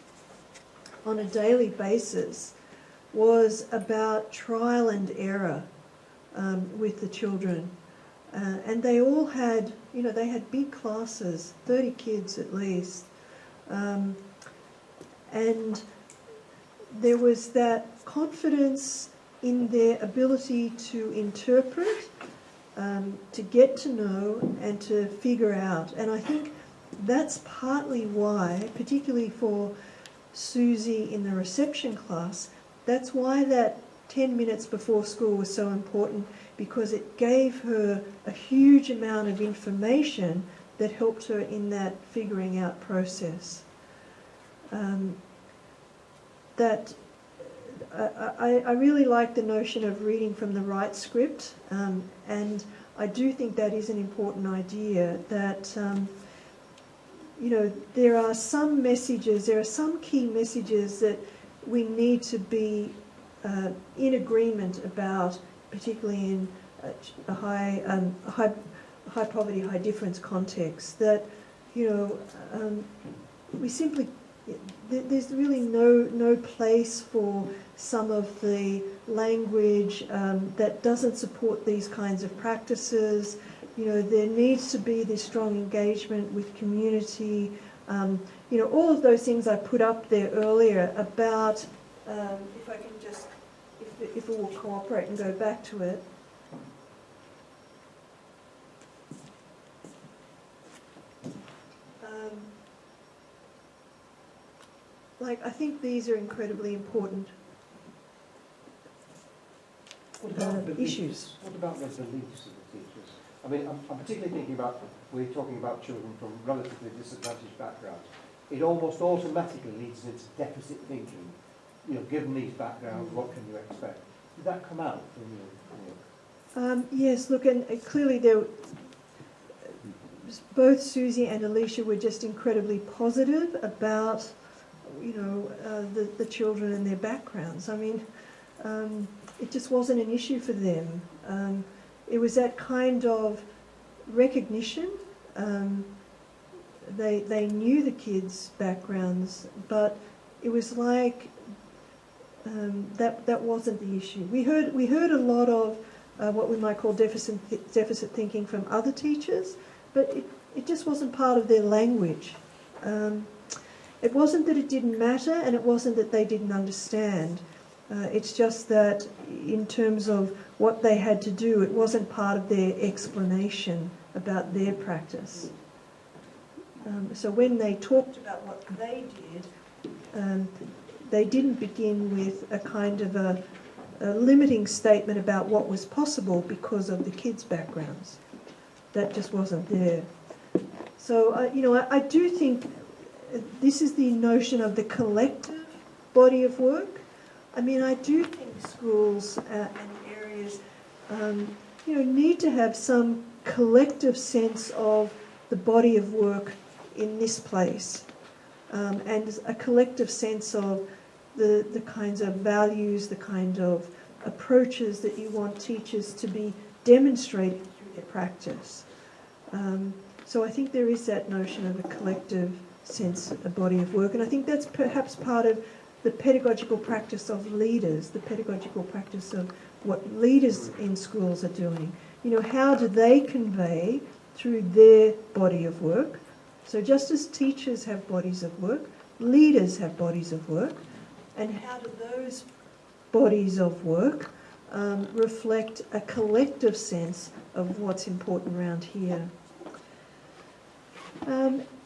on a daily basis was about trial and error with the children. And they all had, you know, they had big classes, 30 kids at least. And there was that confidence in their ability to interpret, to get to know and to figure out. And I think that's partly why, particularly for Susie in the reception class, that's why that 10 minutes before school was so important, because it gave her a huge amount of information that helped her in that figuring out process. I really like the notion of reading from the right script, and I do think that is an important idea, that you know, there are some messages, there are some key messages that we need to be in agreement about, particularly in a high poverty, high difference context, that, you know, we simply, there's really no place for some of the language that doesn't support these kinds of practices. You know, there needs to be this strong engagement with community. You know, all of those things I put up there earlier about, if I can just, if it will cooperate and go back to it. Like, I think these are incredibly important issues. What about the beliefs of the teachers? I mean, I'm particularly thinking about, we're talking about children from relatively disadvantaged backgrounds. It almost automatically leads into deficit thinking. You know, given these backgrounds, what can you expect? Did that come out from your? Yes, look, and clearly there, both Susie and Alicia were just incredibly positive about, you know, the children and their backgrounds. I mean, it just wasn't an issue for them. It was that kind of recognition. They knew the kids' backgrounds, but it was like that wasn't the issue. We heard a lot of what we might call deficit thinking from other teachers, but it just wasn't part of their language. It wasn't that it didn't matter, and it wasn't that they didn't understand. It's just that in terms of what they had to do, it wasn't part of their explanation about their practice. So when they talked about what they did, they didn't begin with a kind of a limiting statement about what was possible because of the kids' backgrounds. That just wasn't there. So, you know, I do think this is the notion of the collective body of work. I mean, I do think schools and areas, you know, need to have some collective sense of the body of work in this place, and a collective sense of the kinds of values, the kind of approaches that you want teachers to be demonstrating through their practice. So I think there is that notion of a collective sense, a body of work, and I think that's perhaps part of the pedagogical practice of leaders, the pedagogical practice of what leaders in schools are doing. You know, how do they convey through their body of work? So just as teachers have bodies of work, leaders have bodies of work, and how do those bodies of work reflect a collective sense of what's important around here?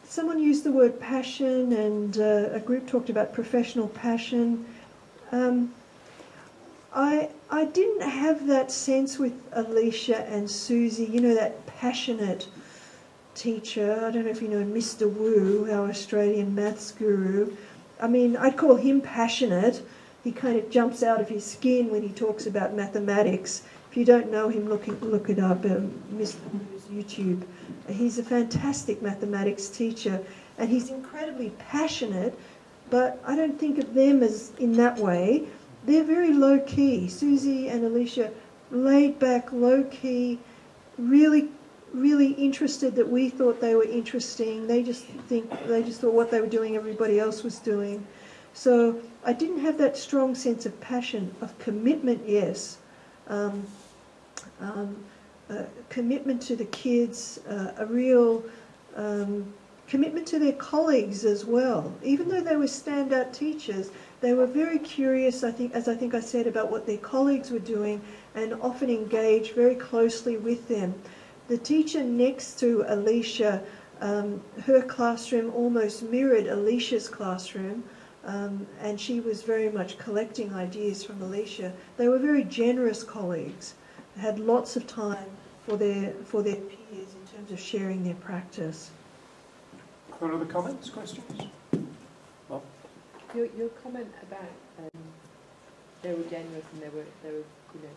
Someone used the word passion, and a group talked about professional passion. I didn't have that sense with Alicia and Susie, you know, that passionate teacher. I don't know if you know Mr. Wu, our Australian maths guru. I mean, I'd call him passionate. He kind of jumps out of his skin when he talks about mathematics. If you don't know him, look it up, Mr. Wu's YouTube. He's a fantastic mathematics teacher, and he's incredibly passionate, but I don't think of them as in that way. They're very low-key. Susie and Alicia, laid back, low-key, really interested that we thought they were interesting. They just thought what they were doing, everybody else was doing. So I didn't have that strong sense of passion, of commitment, yes. Commitment to the kids, a real commitment to their colleagues as well. Even though they were standout teachers, they were very curious, I think I said, about what their colleagues were doing, and often engaged very closely with them. The teacher next to Alicia, her classroom almost mirrored Alicia's classroom, and she was very much collecting ideas from Alicia. They were very generous colleagues, had lots of time for their peers in terms of sharing their practice. Got other comments, questions? Well, your comment about they were generous and they were you know,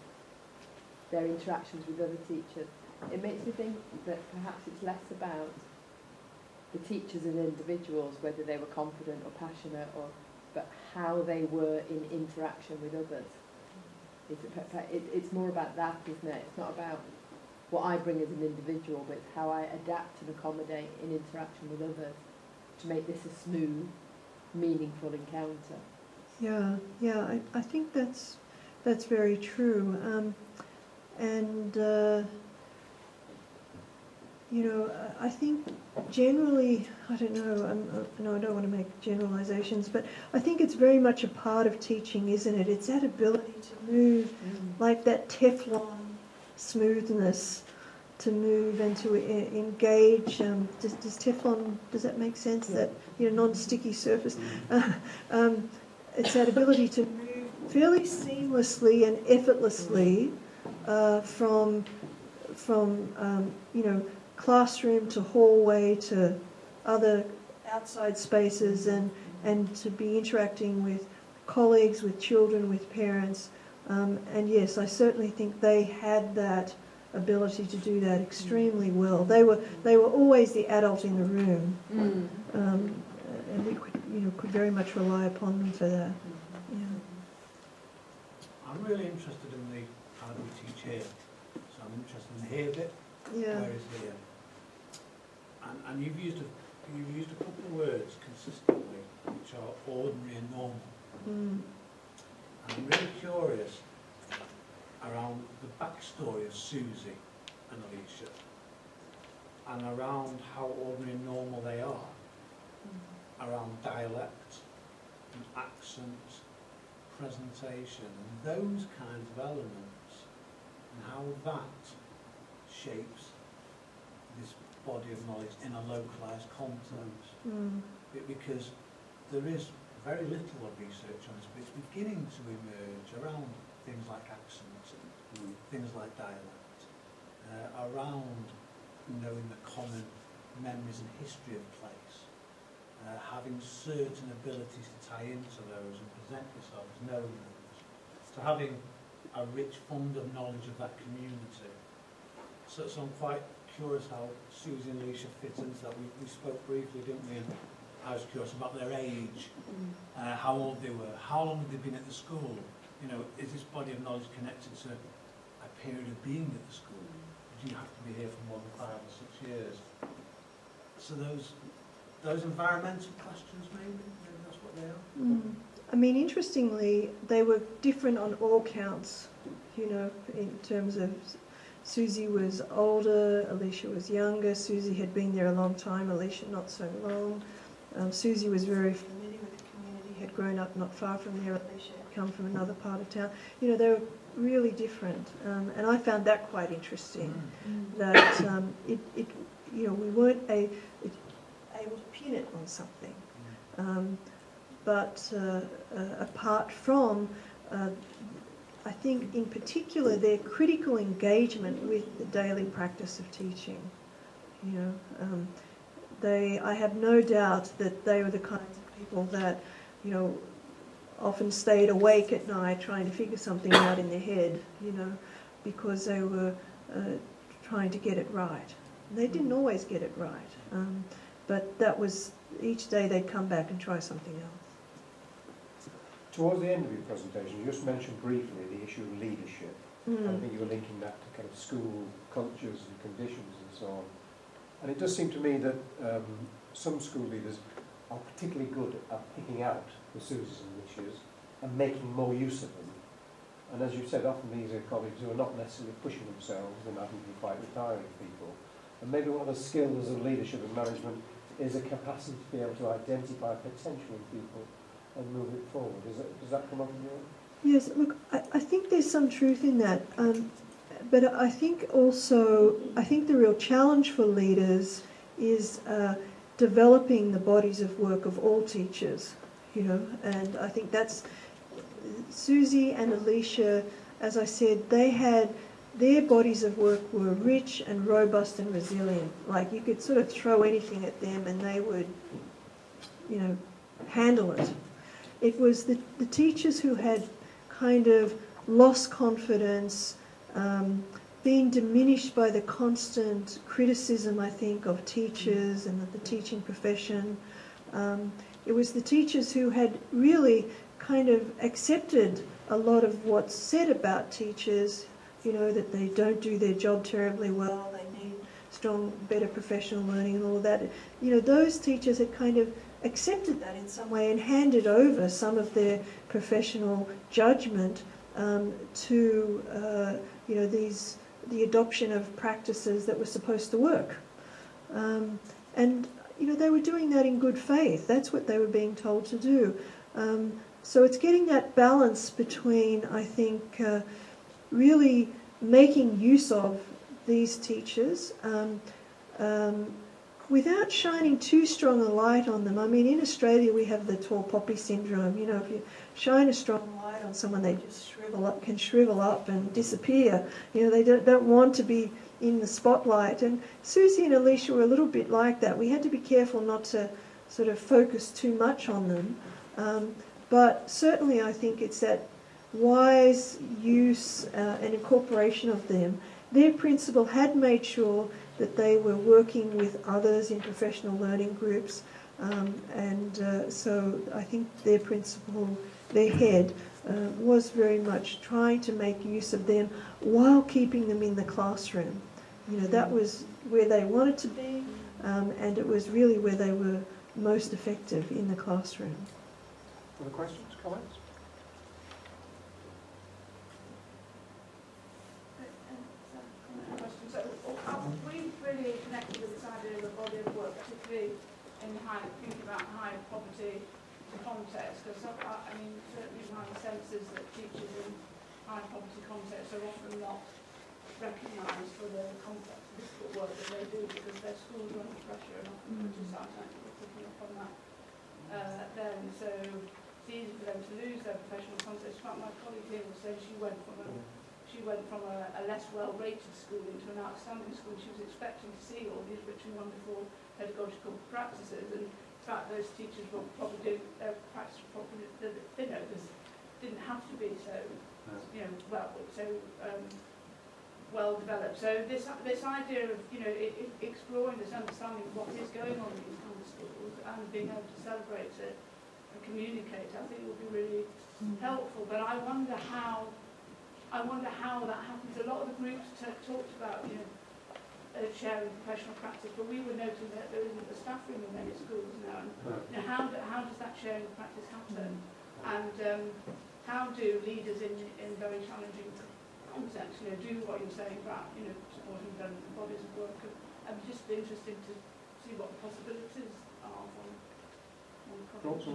their interactions with other teachers. It makes me think that perhaps it's less about the teachers as individuals, whether they were confident or passionate, but how they were in interaction with others. It's more about that, isn't it? It's not about what I bring as an individual, but it's how I adapt and accommodate in interaction with others to make this a smooth, meaningful encounter. Yeah, yeah, I think that's very true. You know, I think generally, I don't know, no, I don't want to make generalizations, but I think it's very much a part of teaching, isn't it? It's that ability to move, like that Teflon smoothness, to move and to engage. Does Teflon, does that make sense? That, you know, non-sticky surface. It's that ability to move fairly seamlessly and effortlessly from you know, classroom to hallway to other outside spaces, and to be interacting with colleagues, with children, with parents. And yes, I certainly think they had that ability to do that extremely well. They were always the adult in the room, and we could very much rely upon them for that. Yeah. I'm really interested in the how do we teach here, so I'm interested in the here bit. Yeah. Where is here? And you've used a couple of words consistently, which are ordinary and normal. And I'm really curious around the backstory of Susie and Alicia, and around how ordinary and normal they are, around dialect and accent, presentation, and those kinds of elements, and how that shapes this body of knowledge in a localised context. Because there is very little of research on this, but it's beginning to emerge around things like accent, things like dialect, around knowing the common memories and history of place, having certain abilities to tie into those and present yourself as knowing those, so having a rich fund of knowledge of that community. So I'm quite curious how Susie and Alicia fit into that. We spoke briefly, didn't we? And I was curious about their age, how old they were, how long had they been at the school. You know, is this body of knowledge connected to a period of being at the school? Do you have to be here for more than 5 or 6 years? So those environmental questions, maybe that's what they are. I mean, interestingly, they were different on all counts. You know, in terms of Susie was older, Alicia was younger. Susie had been there a long time, Alicia not so long. Susie was very familiar with the community, had grown up not far from there. Alicia had come from another part of town. You know, they were really different, and I found that quite interesting. That you know, we weren't able to pin it on something, but apart from, I think in particular their critical engagement with the daily practice of teaching. You know, I have no doubt that they were the kinds of people that, you know, often stayed awake at night trying to figure something out in their head, you know, because they were trying to get it right. They didn't always get it right, but that was, each day they'd come back and try something else. Towards the end of your presentation, you just mentioned briefly the issue of leadership. I think you were linking that to kind of school cultures and conditions and so on. And it does seem to me that some school leaders are particularly good at picking out the Susies and Alicias and making more use of them. And as you said, often these are colleagues who are not necessarily pushing themselves, they might be quite retiring people. And maybe one of the skills of leadership and management is a capacity to be able to identify potential in people and move it forward. Does that come up in your... Yes, look, I think there's some truth in that. But I think also, the real challenge for leaders is developing the bodies of work of all teachers, you know, and I think that's, Susie and Alicia, as I said, they had, their bodies of work were rich and robust and resilient. Like, you could sort of throw anything at them and they would, you know, handle it. It was the teachers who had kind of lost confidence, being diminished by the constant criticism, I think, of teachers and of the teaching profession. It was the teachers who had really kind of accepted a lot of what's said about teachers, you know, that they don't do their job terribly well, they need strong, better professional learning and all of that, you know, those teachers had kind of accepted that in some way and handed over some of their professional judgment to, you know, the adoption of practices that were supposed to work. And, you know, they were doing that in good faith. That's what they were being told to do. So it's getting that balance between, I think, really making use of these teachers without shining too strong a light on them. I mean, in Australia we have the tall poppy syndrome. You know, if you shine a strong light on someone, they just can shrivel up and disappear. You know, they don't want to be in the spotlight. And Susie and Alicia were a little bit like that. We had to be careful not to sort of focus too much on them. But certainly I think it's that wise use and incorporation of them. Their principal had made sure that they were working with others in professional learning groups, so I think their principal, their head, was very much trying to make use of them while keeping them in the classroom. You know, that was where they wanted to be, and it was really where they were most effective, in the classroom. Other questions, comments? We've really connected with this idea of a body of work, particularly in thinking about high poverty context, because I mean, certainly my sense is that teachers in high poverty contexts are often not recognised for the complex, difficult work that they do, because their schools are under pressure and often criticise, we're picking up on that then. So it's easy for them to lose their professional context. In fact, my colleague here was saying she went from a less well-rated school into an outstanding school. She was expecting to see all these rich and wonderful pedagogical practices, and in fact those teachers were probably doing their practice properly, you know, didn't have to be so, you know, well developed. So this idea of, you know, exploring this understanding of what is going on in these kind of schools and being able to celebrate it and communicate, I think will be really helpful. But I wonder how that happens. A lot of the groups talked about, you know, sharing professional practice, but we were noting that there isn't a staff room in many schools now. And, you know, how does that sharing of practice happen? And how do leaders in very challenging contexts, you know, do what you're saying about, you know, supporting them bodies of work? And just be interesting to see what the possibilities are from projects.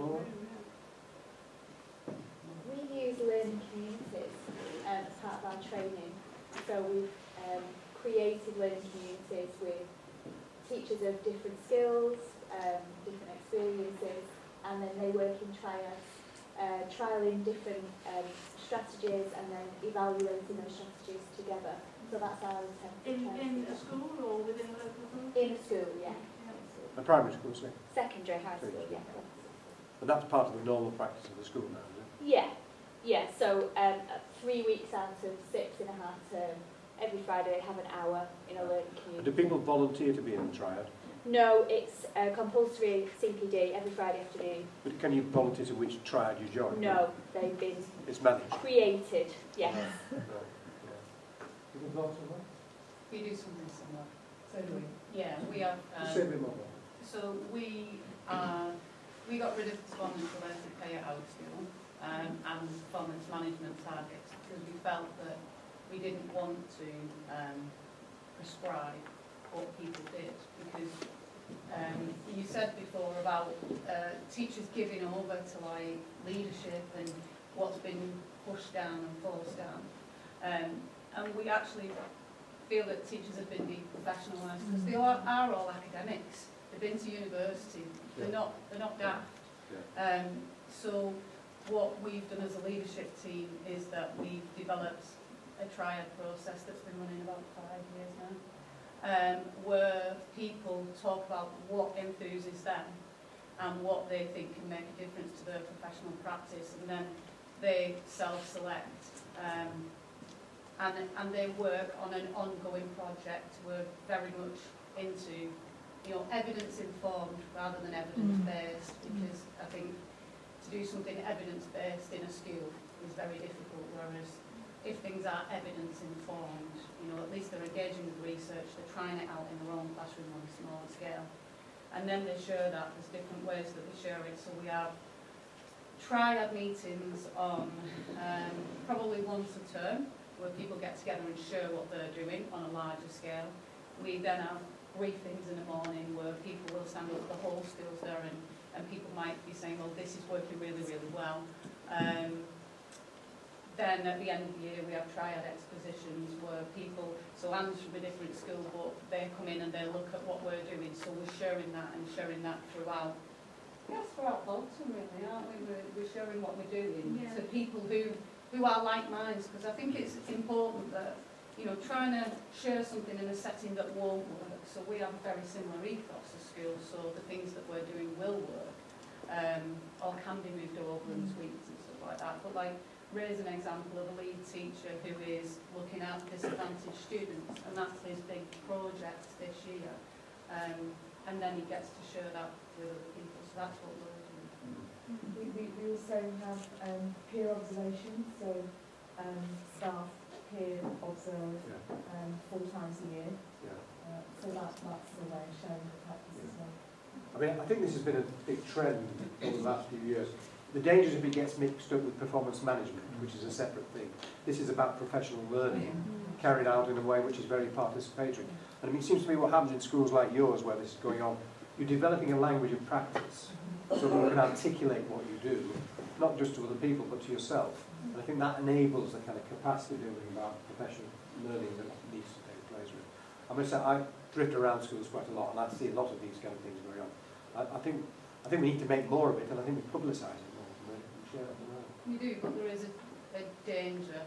We use learning communities as part of our training. So we've created learning communities with teachers of different skills, different experiences, and then they work in triads, trialling different strategies and then evaluating those strategies together. So that's our attempt. In a school or within a local group? In a school, yeah. A primary school, say? Secondary, high school, yeah. But that's part of the normal practice of the school now, is it? Yeah, yeah. So 3 weeks out of 6 in a half term, every Friday they have an hour in a learning community. Do people volunteer to be in the triad? No, it's compulsory CPD every Friday afternoon. But can you volunteer to which triad you join? No, they've been created, yes. We do something similar. So do we? Yeah, we have. So we got rid of performance related pay at our school and performance management targets because we felt that we didn't want to prescribe what people did, because you said before about teachers giving over to like leadership and what's been pushed down and forced down, and we actually feel that teachers have been deprofessionalised because they are all academics. They've been to university. They're not daft. So what we've done as a leadership team is that we've developed a triad process that's been running about 5 years now, where people talk about what enthuses them and what they think can make a difference to their professional practice, and then they self-select and they work on an ongoing project. We're very much into, you know, evidence-informed rather than evidence-based, because I think to do something evidence-based in a school is very difficult, whereas if things are evidence informed, you know, at least they're engaging with research, they're trying it out in their own classroom on a smaller scale. And then they share that, there's different ways that they share it. So we have triad meetings on probably once a term, where people get together and share what they're doing on a larger scale. We then have briefings in the morning where people will stand up, the whole school's there, and people might be saying, well, this is working really, really well. Then at the end of the year we have triad expositions where people, so Anne's from a different school, but they come in and they look at what we're doing, so we're sharing that and sharing that throughout. Yes, throughout Bolton really, aren't we? We're sharing what we're doing to people who are like minds, because I think it's important that, you know, trying to share something in a setting that won't work. So we have a very similar ethos as schools, so the things that we're doing will work, or can be moved over and tweaked and stuff like that. But like, raise an example of a lead teacher who is looking at disadvantaged students, and that's his big project this year. And then he gets to share that with other people, so that's what we're doing. We also have peer observation, so staff peer observe 4 times a year. So that's a way of showing the practice as well. I mean, I think this has been a big trend over the last few years. The dangers if it gets mixed up with performance management, which is a separate thing. This is about professional learning, carried out in a way which is very participatory. And I mean, it seems to me what happens in schools like yours, where this is going on, you're developing a language of practice, so that you can articulate what you do, not just to other people, but to yourself. And I think that enables the kind of capacity building about professional learning that needs to take place. I must say, I drift around schools quite a lot, and I see a lot of these kind of things going on. I think we need to make more of it, and I think we publicise it more and share it around. You do, but there is a danger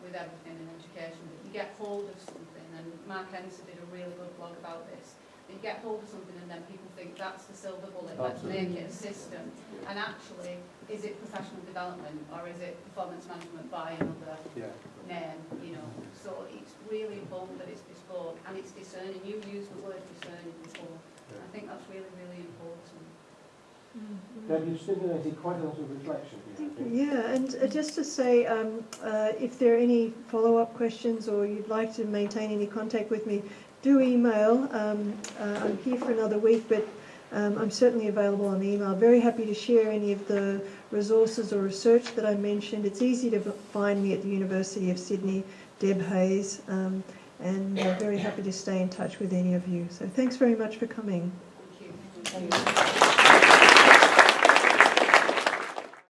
with everything in education that you get hold of something, and Mark Enser did a really good blog about this. You get hold of something and then people think that's the silver bullet, let's make it a system. And actually, is it professional development or is it performance management by another name, you know? So it's really important that it's bespoke and it's discerning. You used the word discerning before. I think that's really, really important. Deb, you've stimulated quite a lot of reflection here. Yeah, and just to say, if there are any follow-up questions or you'd like to maintain any contact with me, do email. I'm here for another week, but I'm certainly available on email. Very happy to share any of the resources or research that I mentioned. It's easy to find me at the University of Sydney, Deb Hayes, and very happy to stay in touch with any of you. So thanks very much for coming. Thank you.